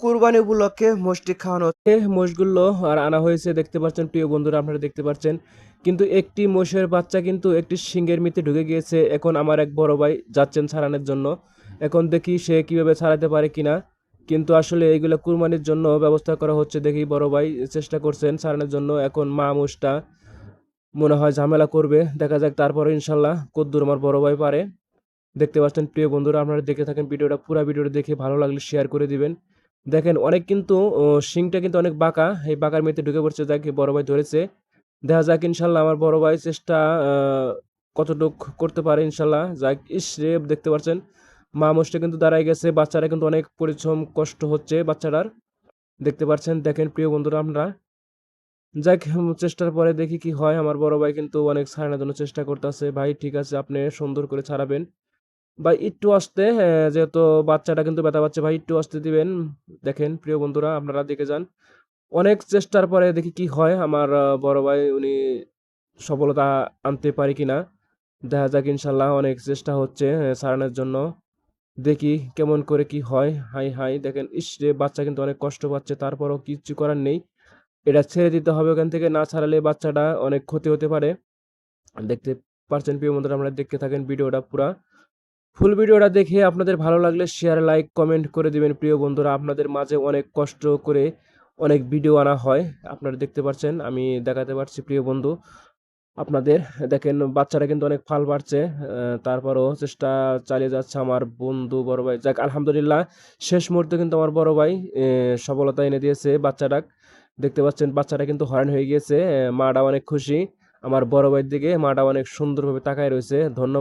কুরবানি উপলক্ষে মোষটি খাওয়ানো হচ্ছে। মোষগুলো আর আনা হয়েছে দেখতে পাচ্ছেন প্রিয় বন্ধুরা, আপনারা দেখতে পাচ্ছেন। কিন্তু একটি মোষের বাচ্চা কিন্তু একটি সিংহের মধ্যে ঢুকে গিয়েছে। এখন আমার এক বড় ভাই যাচ্ছেন ছাড়ানোর জন্য। এখন দেখি সে কিভাবে ছাড়াতে পারে কিনা। কিন্তু আসলে এইগুলো কুরবানির জন্য ব্যবস্থা করা হচ্ছে, দেখি বড় ভাই চেষ্টা করছেন ছাড়ানোর জন্য। এখন মা মোষটা মনে হয় ঝামেলা করবে, দেখা যাক তারপরে ইনশাল্লাহ কদ্দুর আমার বড় ভাই পারে। দেখতে পাচ্ছেন প্রিয় বন্ধুরা, আপনারা দেখে থাকেন ভিডিওটা, পুরো ভিডিওটা দেখে ভালো লাগলে শেয়ার করে দিবেন। দেখেন অনেক কিন্তু শিংটা কিন্তু অনেক বাঁকা, এই বাঁকার মধ্যে ঢুকে পড়ছে, যাকে বড় ভাই ধরেছে। দেখা যাক ইনশাল্লাহ আমার বড় ভাই চেষ্টা কতটুক করতে পারে ইনশাল্লাহ। যাক, ইস রে, দেখতে পাচ্ছেন মা মোষটা কিন্তু দাঁড়ায় গেছে, বাচ্চারা কিন্তু অনেক পরিশ্রম কষ্ট হচ্ছে বাচ্চাটার, দেখতে পাচ্ছেন। দেখেন প্রিয় বন্ধুরা আপনারা, যাক চেষ্টার পরে দেখি কি হয়। আমার বড় ভাই কিন্তু অনেক ছাড়ানোর জন্য চেষ্টা করতেছে। ভাই ঠিক আছে, আপনি সুন্দর করে ছাড়াবেন ভাই, একটু আসতে, যেহেতু বাচ্চাটা কিন্তু ব্যথা পাচ্ছে ভাই, একটু আসতে দিবেন। দেখেন প্রিয় বন্ধুরা আপনারা দেখে যান, অনেক চেষ্টার পরে দেখি কি হয়। আমার বড় ভাই উনি সফলতা আনতে পারি কিনা, দেখা যাক ইনশাল্লাহ। অনেক চেষ্টা হচ্ছে ছাড়ানোর জন্য, দেখি কেমন করে কি হয়। হাই হাই, দেখেন ইস রে, বাচ্চা কিন্তু অনেক কষ্ট পাচ্ছে, তারপরও কিচ্ছু করার নেই, এটা ছেড়ে দিতে হবে ওখান থেকে, না ছাড়ালে বাচ্চাটা অনেক ক্ষতি হতে পারে। দেখতে পারছেন প্রিয় বন্ধুরা, আমরা দেখতে থাকেন ভিডিওটা পুরা। ফুল ভিডিওটা দেখে আপনাদের ভালো লাগলে শেয়ার, লাইক, কমেন্ট করে দিবেন প্রিয় বন্ধুরা। আপনাদের মাঝে অনেক কষ্ট করে অনেক ভিডিও আনা হয়, আপনারা দেখতে পাচ্ছেন, আমি দেখাতে পারছি প্রিয় বন্ধু আপনাদের। দেখেন বাচ্চারা কিন্তু অনেক ফাল পারছে, তারপরও চেষ্টা চালিয়ে যাচ্ছে আমার বন্ধু বড় ভাই। যাক আলহামদুলিল্লাহ, শেষ মুহূর্তে কিন্তু আমার বড় ভাই সফলতা এনে দিয়েছে বাচ্চাটা। দেখতে পাচ্ছেন বাচ্চাটা কিন্তু হয়রান হয়ে গিয়েছে, মাটা অনেক খুশি আমার বড় ভাইয়ের দিকে, মাটা অনেক সুন্দরভাবে তাকায় রয়েছে। ধন্যবাদ।